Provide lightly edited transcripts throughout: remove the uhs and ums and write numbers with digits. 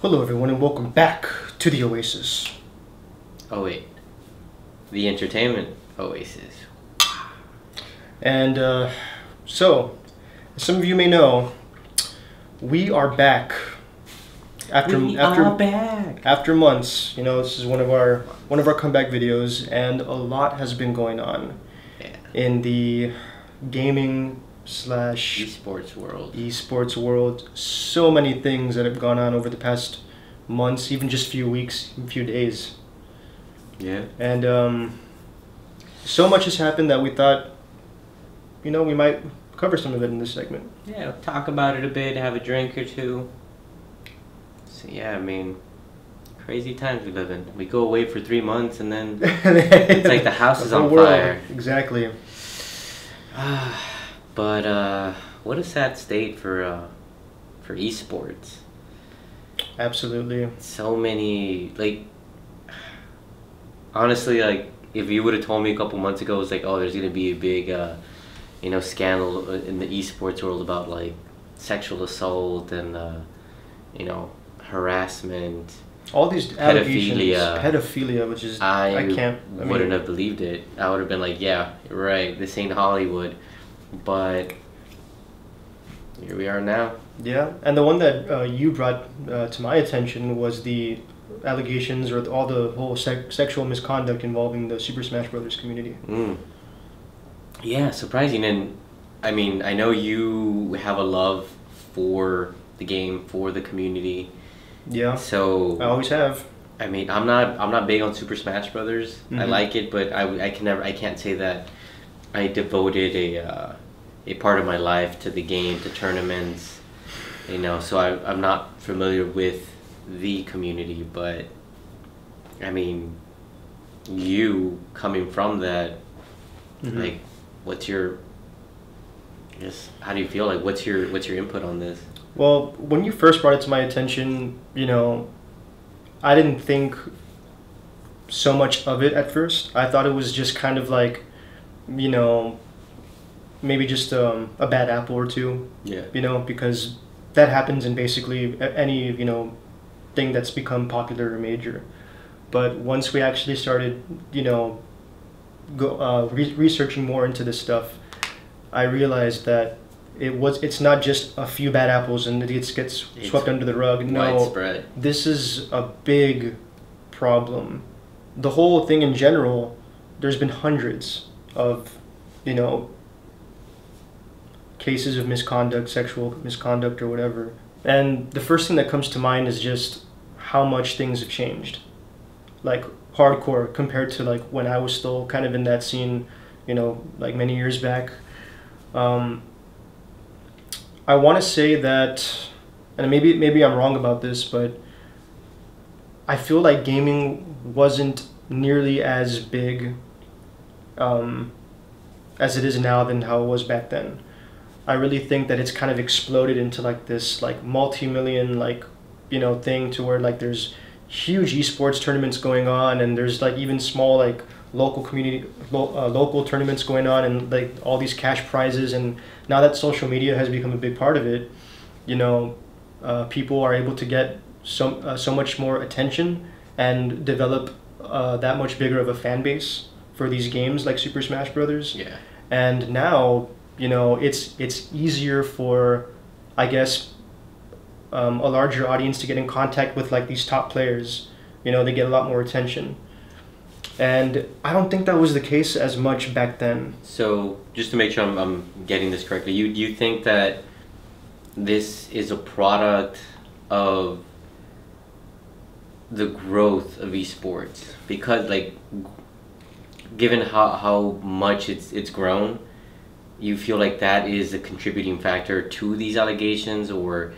Hello everyone and welcome back to the Oasis. Oh wait, the entertainment Oasis. And so, as some of you may know, we are back after months. You know, this is one of our comeback videos, and a lot has been going on in the gaming slash esports world. So many things that have gone on over the past months, even just few weeks, few days. Yeah. And so much has happened that we thought, you know, we might cover some of it in this segment. Yeah, we'll talk about it a bit, have a drink or two. So yeah, I mean, crazy times we live in. We go away for 3 months and then it's like the house is on fire. Exactly. But what a sad state for esports. Absolutely. So many, like, honestly, like, if you would have told me a couple months ago, it was like, oh, there's gonna be a big, you know, scandal in the esports world about like sexual assault and, you know, harassment. All these pedophilia, which is I wouldn't have believed it. I would have been like, yeah, you're right, this ain't Hollywood. But here we are now. Yeah, and the one that you brought to my attention was the allegations or all the whole sexual misconduct involving the Super Smash Brothers community. Yeah, surprising. And I mean, I know you have a love for the game, for the community. Yeah. So I always have. I mean, I'm not big on Super Smash Brothers. Mm-hmm. I like it, but I can't say that I devoted a part of my life to the game, to tournaments, you know, so I'm not familiar with the community. But I mean, you coming from that, like, what's your, I guess, how do you feel? Like, what's your input on this? Well, when you first brought it to my attention, you know, I didn't think so much of it at first. I thought it was just kind of like, you know, maybe just a bad apple or two. Yeah. You know, because that happens in basically any, you know, thing that's become popular or major. But once we actually started, you know, researching more into this stuff, I realized that it's not just a few bad apples and it gets swept under the rug. No, widespread. This is a big problem. The whole thing in general, there's been hundreds of, you know, cases of misconduct, sexual misconduct or whatever. And the first thing that comes to mind is just how much things have changed. Like, hardcore compared to like when I was still kind of in that scene, you know, like many years back. I want to say that, and maybe I'm wrong about this, but I feel like gaming wasn't nearly as big as it is now than how it was back then. I really think that it's kind of exploded into like this like multi-million like, you know, thing to where like there's huge esports tournaments going on, and there's like even small like local tournaments going on, and like all these cash prizes. And now that social media has become a big part of it, you know, people are able to get so much more attention and develop that much bigger of a fan base for these games like Super Smash Brothers. Yeah. And now, you know, it's easier for, I guess, a larger audience to get in contact with like these top players. You know, they get a lot more attention. And I don't think that was the case as much back then. So, just to make sure I'm getting this correctly, you think that this is a product of the growth of esports? Because, like, given how much it's grown, you feel like that is a contributing factor to these allegations? Or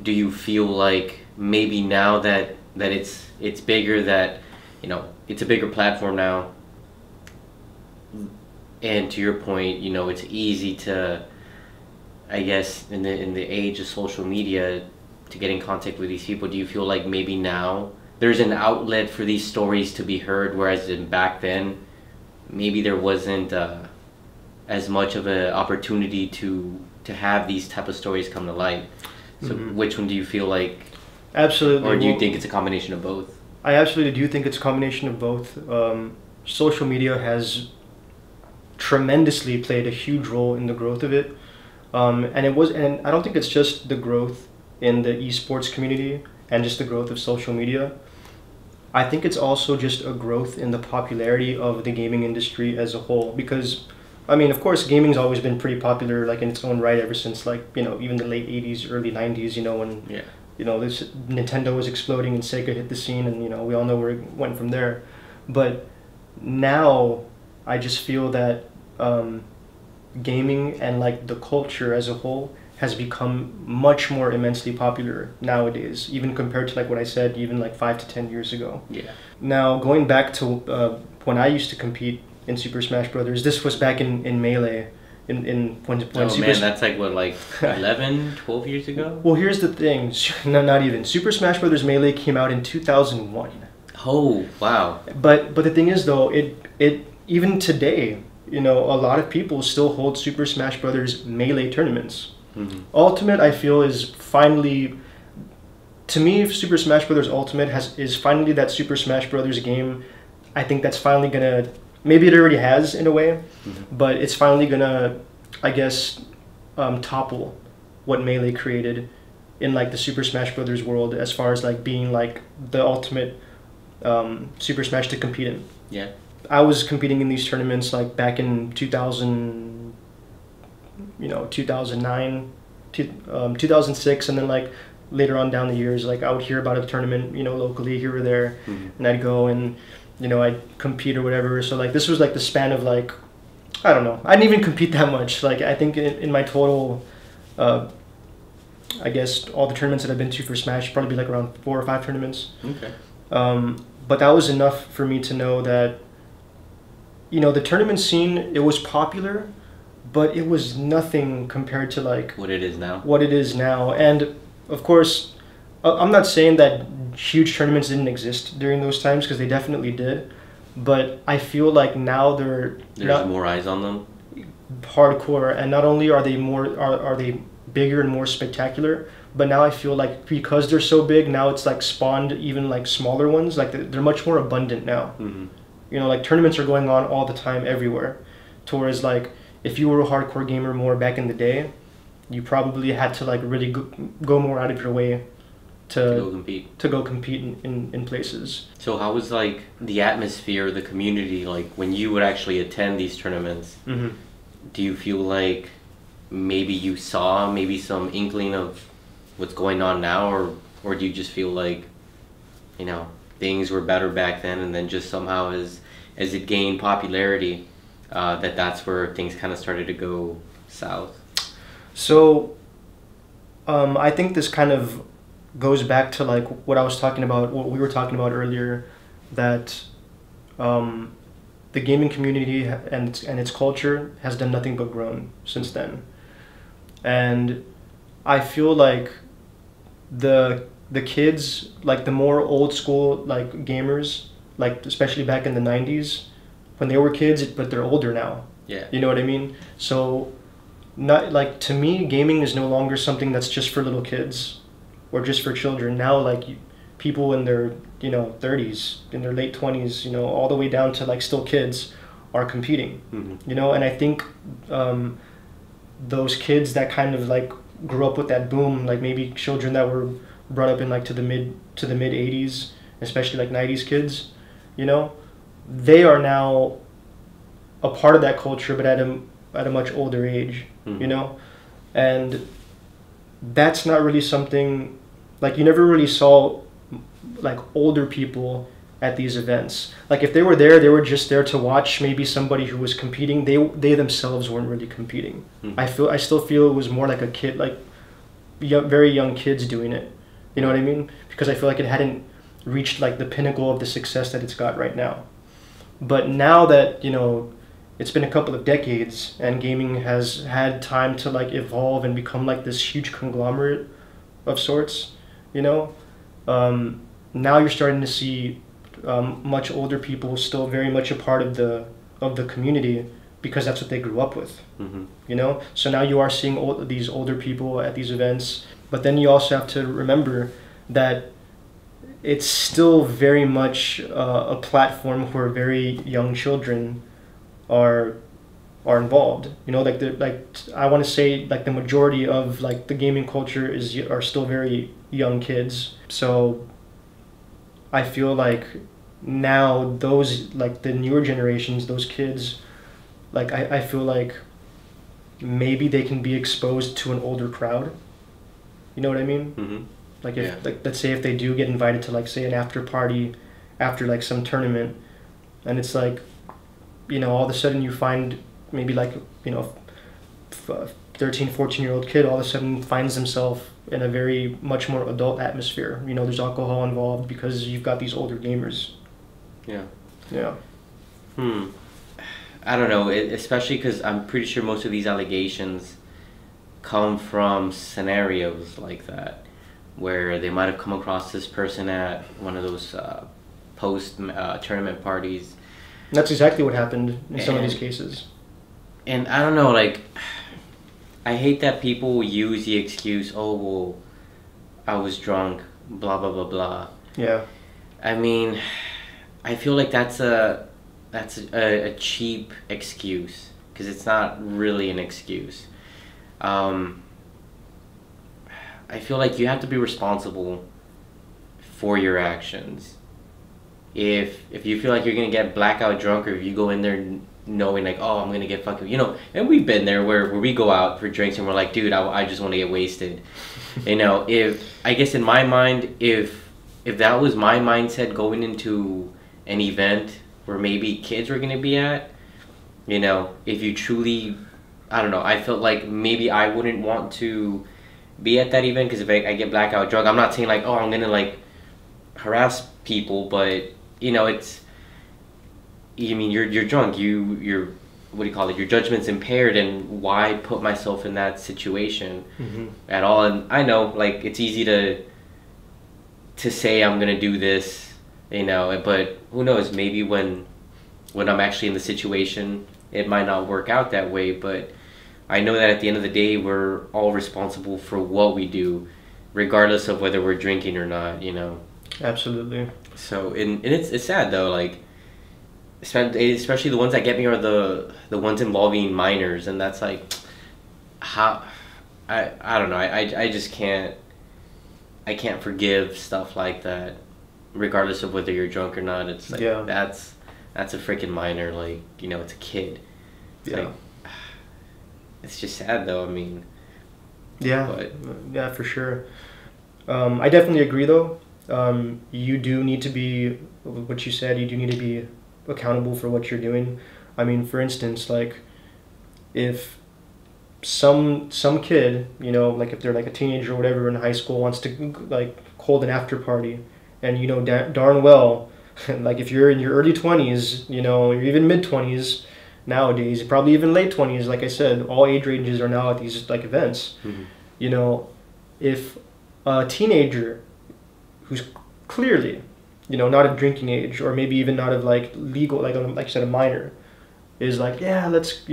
do you feel like maybe now that it's bigger, that, you know, it's a bigger platform now, and to your point, you know, it's easy to, I guess, in the age of social media, to get in contact with these people? Do you feel like maybe now there's an outlet for these stories to be heard, whereas back then maybe there wasn't as much of an opportunity to have these type of stories come to light? So which one do you feel like Absolutely. Or do you Well, think it's a combination of both? I absolutely do think it's a combination of both. Social media has tremendously played a huge role in the growth of it. And I don't think it's just the growth in the esports community and just the growth of social media. I think it's also just a growth in the popularity of the gaming industry as a whole. Because, I mean, of course, gaming's always been pretty popular, like in its own right, ever since like even the late '80s, early '90s. When Yeah. this Nintendo was exploding and Sega hit the scene, and we all know where it went from there. But now, I just feel that gaming and like the culture as a whole has become much more immensely popular nowadays, even compared to like what I said, even like 5 to 10 years ago. Yeah. Now, going back to when I used to compete in Super Smash Brothers, this was back in Melee, in when Oh Super man, that's like what, like 11, 12 years ago? Well, here's the thing. No, not even. Super Smash Brothers Melee came out in 2001. Oh, wow. But the thing is though, it even today, a lot of people still hold Super Smash Brothers Melee tournaments. Mm-hmm. Ultimate, I feel, is finally, to me, Super Smash Brothers Ultimate is finally that Super Smash Brothers game. I think that's finally gonna, maybe it already has in a way, but it's finally gonna, I guess, topple what Melee created in like the Super Smash Brothers world, as far as like being like the ultimate Super Smash to compete in. Yeah. I was competing in these tournaments like back in 2009, 2006, and then like later on down the years, like I would hear about a tournament, locally here or there, and I'd go and, I'd compete or whatever. So like this was like the span of like, I don't know, I didn't even compete that much. Like I think in my total, I guess all the tournaments that I've been to for Smash, probably like around 4 or 5 tournaments. Okay. But that was enough for me to know that, the tournament scene, it was popular, but it was nothing compared to like What it is now. what it is now. And of course, I'm not saying that huge tournaments didn't exist during those times, because they definitely did. But I feel like now There's more eyes on them. hardcore, and not only are they are they bigger and more spectacular, but now I feel like because they're so big, now it's like spawned even like smaller ones. Like they're much more abundant now. Mm-hmm. Like tournaments are going on all the time everywhere. Towards like, if you were a hardcore gamer more back in the day, you probably had to like really go more out of your way to go compete in places. So how was like the atmosphere, the community, like when you would actually attend these tournaments? Mm-hmm. Do you feel like maybe you saw maybe some inkling of what's going on now, or do you just feel like, things were better back then, and then just somehow as it gained popularity, that's where things kind of started to go south? So, I think this kind of goes back to like what we were talking about earlier, that the gaming community and its culture has done nothing but grown since then. And I feel like the kids, like the more old school like gamers, like especially back in the 90s, when they were kids, but they're older now. Yeah. You know what I mean? So, not like, to me, gaming is no longer something that's just for little kids or just for children. Now, like people in their 30s, in their late 20s, all the way down to like still kids are competing. Mm-hmm. And I think those kids that kind of like grew up with that boom, like maybe children that were brought up in like to the mid 80s, especially like 90s kids, they are now a part of that culture, but at a much older age. Mm-hmm. And that's not really something, like you never really saw like older people at these events. Like if they were there, they were just there to watch maybe somebody who was competing. They themselves weren't really competing. Mm-hmm. I still feel it was more like a kid, like very young kids doing it. You know what I mean? Because I feel like it hadn't reached like the pinnacle of the success that it's got right now. But now that, it's been a couple of decades and gaming has had time to like evolve and become like this huge conglomerate of sorts, now you're starting to see much older people still very much a part of the community, because that's what they grew up with. Mm-hmm. So now you are seeing these older people at these events, but then you also have to remember that it's still very much a platform where very young children are involved. You know, like I want to say like the majority of like the gaming culture are still very young kids. So I feel like now those like the newer generations, those kids, like I feel like maybe they can be exposed to an older crowd. You know what I mean? Mm-hmm. Like if like let's say if they do get invited to like say an after party after like some tournament, and it's like, you know, all of a sudden you find maybe like, you know, 13, 14-year-old kid all of a sudden finds himself in a very much more adult atmosphere. You know, there's alcohol involved because you've got these older gamers. Yeah. Yeah. I don't know, especially because I'm pretty sure most of these allegations come from scenarios like that, where they might have come across this person at one of those post tournament parties. And that's exactly what happened in some of these cases. And I don't know, like, I hate that people use the excuse, oh, well, I was drunk, blah, blah, blah, blah. Yeah. I mean, I feel like that's a cheap excuse, because it's not really an excuse. I feel like you have to be responsible for your actions. If you feel like you're gonna get blackout drunk, or if you go in there knowing like, oh, I'm gonna get fucking, you know, and we've been there where we go out for drinks and we're like, dude, I just want to get wasted. You know, I guess in my mind, if that was my mindset going into an event where maybe kids were gonna be at, you know, if you truly, I don't know, I felt like maybe I wouldn't want to be at that event, because if I get blackout drunk, I'm not saying like, oh, I'm gonna like harass people, but you know, it's, you mean you're drunk, you're what do you call it, your judgment's impaired, and why put myself in that situation at all? And I know like it's easy to say I'm gonna do this, you know, but who knows, maybe when I'm actually in the situation it might not work out that way. But I know that at the end of the day we're all responsible for what we do, regardless of whether we're drinking or not, you know. Absolutely. So and it's sad though, like especially the ones that get me are the ones involving minors, and that's like, how I don't know, I just can't forgive stuff like that, regardless of whether you're drunk or not. It's like, that's a freaking minor, like, you know, it's a kid. It's like, it's just sad though, I mean. Yeah, for sure. I definitely agree though. You do need to be, what you said, you do need to be accountable for what you're doing. I mean, for instance, like if some kid, you know, like if they're like a teenager or whatever in high school, wants to like hold an after party, and you know darn well, like if you're in your early 20s, you know, or even mid 20s nowadays, probably even late 20s, like I said, all age ranges are now at these like events. You know, if a teenager who's clearly, you know, not of drinking age, or maybe even not of like legal, like I said, a minor, is like, yeah, let's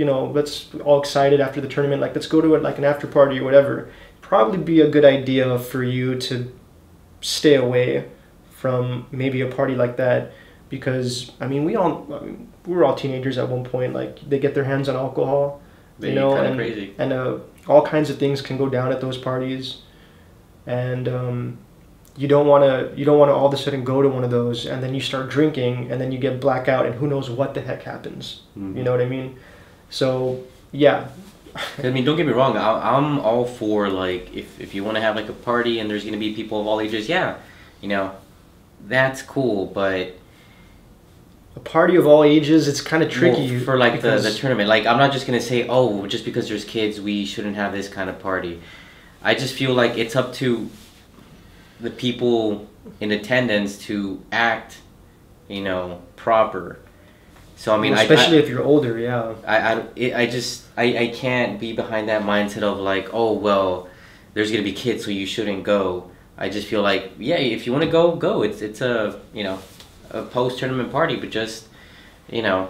all excited after the tournament, like let's go to like an after party or whatever, probably be a good idea for you to stay away from maybe a party like that, because I mean we were all teenagers at one point, like they get their hands on alcohol, you know, and crazy. And all kinds of things can go down at those parties, and you don't want to all of a sudden go to one of those and then you start drinking and then you get blackout and who knows what the heck happens. You know what I mean? So yeah. I mean, don't get me wrong, I'm all for like if you want to have like a party and there's going to be people of all ages, yeah, you know, that's cool. But a party of all ages, it's kind of tricky for like the tournament. Like, I'm not just going to say, oh, just because there's kids we shouldn't have this kind of party. I just feel like it's up to the people in attendance to act, you know, proper. So I mean, especially if you're older, yeah. I can't be behind that mindset of like, oh well, there's gonna be kids, so you shouldn't go. I just feel like, yeah, if you want to go. It's a, you know, a post tournament party, but just, you know,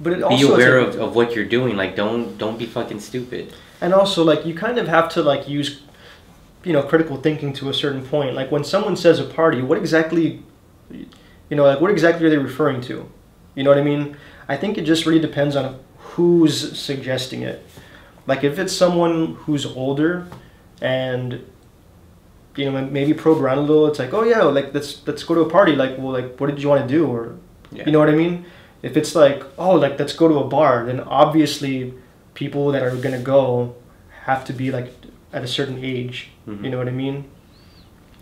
but it be also aware of what you're doing. Like, don't be fucking stupid. And also, like, you kind of have to like use critical thinking to a certain point. Like when someone says a party, what exactly, like what exactly are they referring to? You know what I mean? I think it just really depends on who's suggesting it. Like if it's someone who's older and maybe probe around a little, it's like, oh yeah, like let's go to a party. Like, well, like what did you want to do? Or you know what I mean? If it's like, oh, like let's go to a bar, then obviously people that are gonna go have to be like at a certain age. You know what I mean?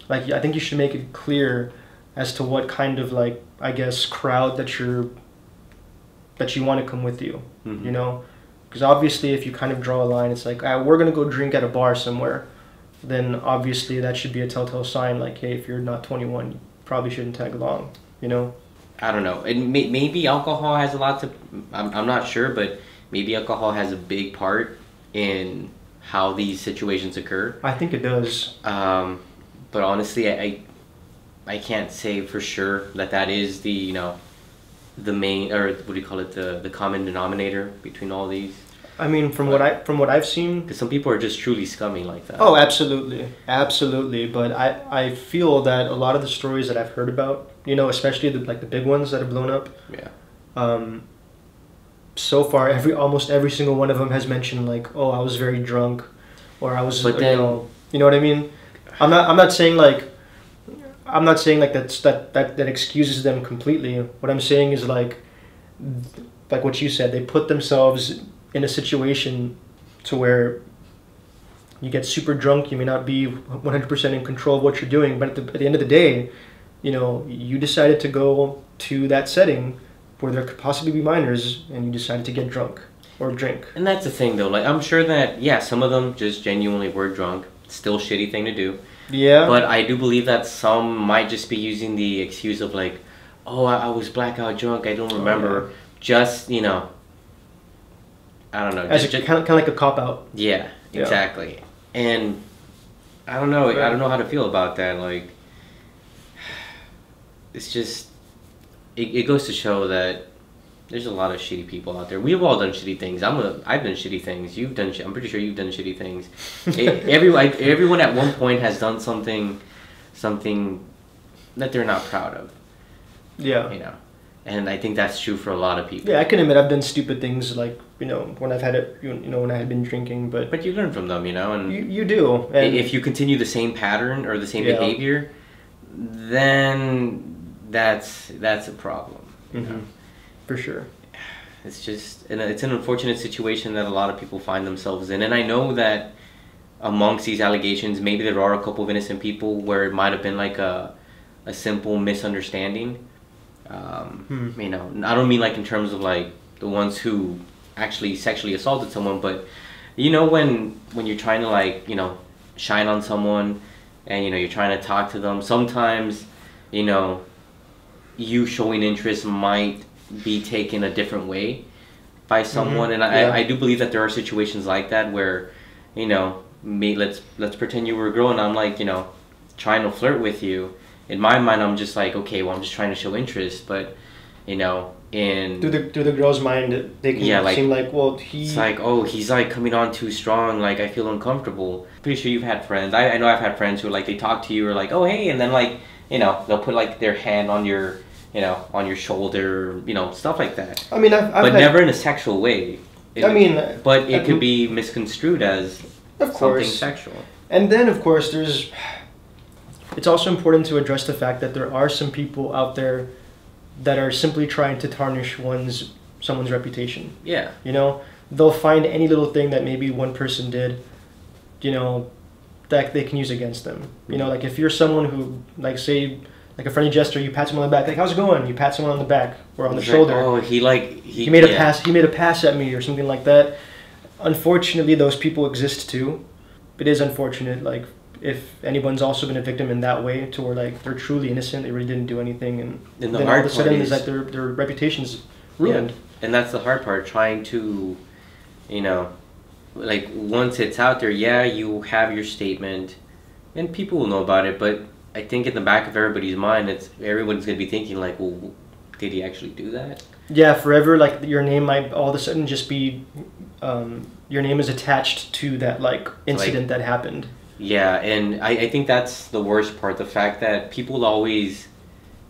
Like I think you should make it clear as to what kind of like, I guess, crowd that you want to come with you. You know, because obviously if you kind of draw a line, it's like, we're gonna go drink at a bar somewhere, then obviously that should be a telltale sign. Like, hey, if you're not 21, you probably shouldn't tag along. You know. I don't know. And maybe alcohol has a lot to. I'm not sure, but maybe alcohol has a big part in how these situations occur. I think it does. But honestly, I can't say for sure that is the the main, or what do you call it, the common denominator between all these. I mean, from what I've seen, because some people are just truly scummy like that. Oh, absolutely, absolutely. But I feel that a lot of the stories that I've heard about, especially the big ones that have blown up. Yeah. So far, almost every single one of them has mentioned like, oh, I was very drunk, or I was, but then, you know what I mean. I'm not saying like that excuses them completely. What I'm saying is like what you said, they put themselves in a situation to where you get super drunk, you may not be 100% in control of what you're doing, but at the end of the day, you decided to go to that setting where there could possibly be minors, and you decided to get drunk or drink. And that's the thing though, like I'm sure that, yeah, some of them just genuinely were drunk. Still shitty thing to do. Yeah. But I do believe that some might just be using the excuse of like, oh, I was blackout drunk, I don't remember. Oh, yeah. Just, I don't know. As kind of like a cop-out. Yeah, exactly. Yeah. And I don't know. Right. I don't know how to feel about that. Like, it's just, it goes to show that there's a lot of shitty people out there. We've all done shitty things. I've done shitty things. You've done. I'm pretty sure you've done shitty things. Everyone at one point has done something that they're not proud of. Yeah. And I think that's true for a lot of people. Yeah, I can admit I've done stupid things like when I've had it, when I had been drinking, but you learn from them, and you do. And if you continue the same pattern or the same behavior, then that's a problem. For sure. It's just, and it's an unfortunate situation that a lot of people find themselves in. And I know that amongst these allegations, maybe there are a couple of innocent people where it might have been like a simple misunderstanding. I don't mean like in terms of like the ones who actually sexually assaulted someone, but when you're trying to like, shine on someone and, you're trying to talk to them, sometimes, you showing interest might be taken a different way by someone. And I do believe that there are situations like that where, let's pretend you were a girl and I'm like, trying to flirt with you. In my mind, I'm just like, okay, well, I'm just trying to show interest, but, in through the girl's mind, they can seem like, well, it's like, oh, he's like coming on too strong, like I feel uncomfortable. Pretty sure you've had friends. I know I've had friends who like they talk to you or like, oh hey, and then like they'll put like their hand on your on your shoulder, stuff like that. I mean, I've never in a sexual way. But it could be misconstrued as something sexual. And then of course it's also important to address the fact that there are some people out there that are simply trying to tarnish someone's reputation. Yeah. They'll find any little thing that maybe one person did, that they can use against them. Like if you're someone who, like say, like a friendly gesture, you pat someone on the back, like how's it going? You pat someone on the back or on the shoulder. Oh, he made a pass. He made a pass at me or something like that. Unfortunately, those people exist too. It is unfortunate, like, if anyone's also been a victim in that way, to where like they're truly innocent, they really didn't do anything, and then all of a sudden is that their reputation's ruined. Yeah. And that's the hard part, trying to, like once it's out there, you have your statement, and people will know about it. But I think in the back of everybody's mind, everyone's gonna be thinking like, well, did he actually do that? Yeah, forever, like your name might all of a sudden just be, your name is attached to that like incident that happened. Yeah, and I think that's the worst part. The fact that people always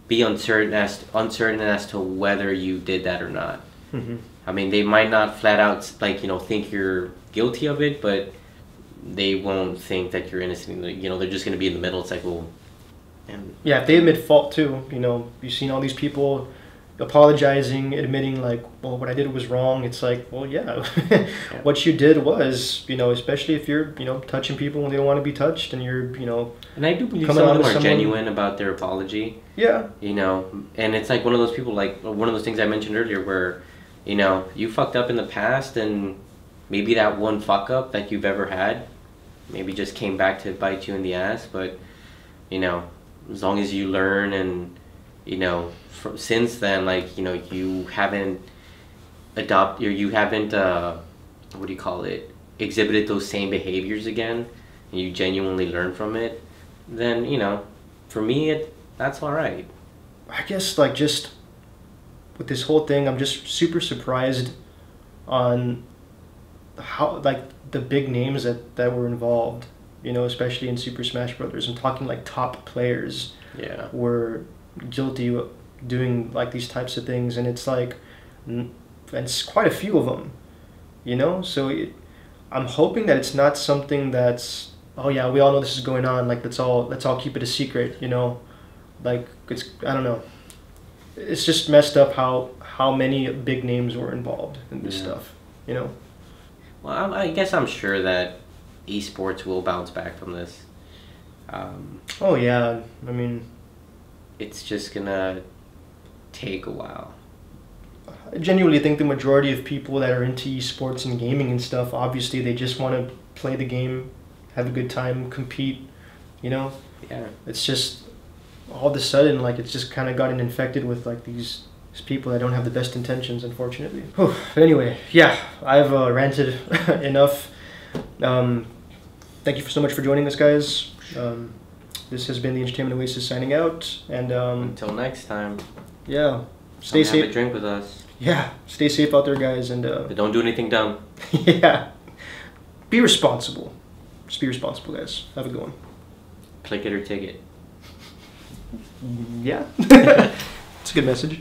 be uncertain as to whether you did that or not. Mm-hmm. I mean, they might not flat out like think you're guilty of it, but they won't think that you're innocent. They're just gonna be in the middle. It's like, well, and Yeah, if they admit fault too, you've seen all these people apologizing, admitting like, well, what I did was wrong. It's like, well, yeah, what you did was, especially if you're, touching people when they don't want to be touched, and you're, and I do believe some coming of on them to are someone. genuine about their apology. Yeah, And it's like one of those people, like one of those things I mentioned earlier, where, you fucked up in the past, and maybe that one fuck up that you've ever had, maybe just came back to bite you in the ass, but, as long as you learn and, since then, like, you haven't adopted, or you haven't, what do you call it, exhibited those same behaviors again, and you genuinely learn from it, then, for me, that's all right. I guess like just with this whole thing, I'm just super surprised on how like the big names that were involved, especially in Super Smash Brothers. I'm talking like top players Yeah. were guilty of doing like these types of things, and it's like, and it's quite a few of them, So I'm hoping that it's not something that's, oh yeah, we all know this is going on. Like let's all keep it a secret, Like it's, I don't know. It's just messed up how many big names were involved in this stuff, Well, I guess I'm sure that esports will bounce back from this. Oh yeah, I mean, It's just gonna take a while. I genuinely think the majority of people that are into esports and gaming and stuff, obviously they just want to play the game, have a good time, compete, Yeah. It's just all of a sudden, like, it's just kind of gotten infected with like these people that don't have the best intentions, unfortunately. But anyway, yeah, I've ranted enough. Thank you so much for joining us, guys. This has been the Entertainment Oasis signing out, and Until next time. yeah, stay Come have a safe. drink with us. Yeah, stay safe out there, guys, and But don't do anything dumb. yeah, be responsible. Just be responsible, guys. Have a good one. Click it or ticket. Yeah, it's a good message.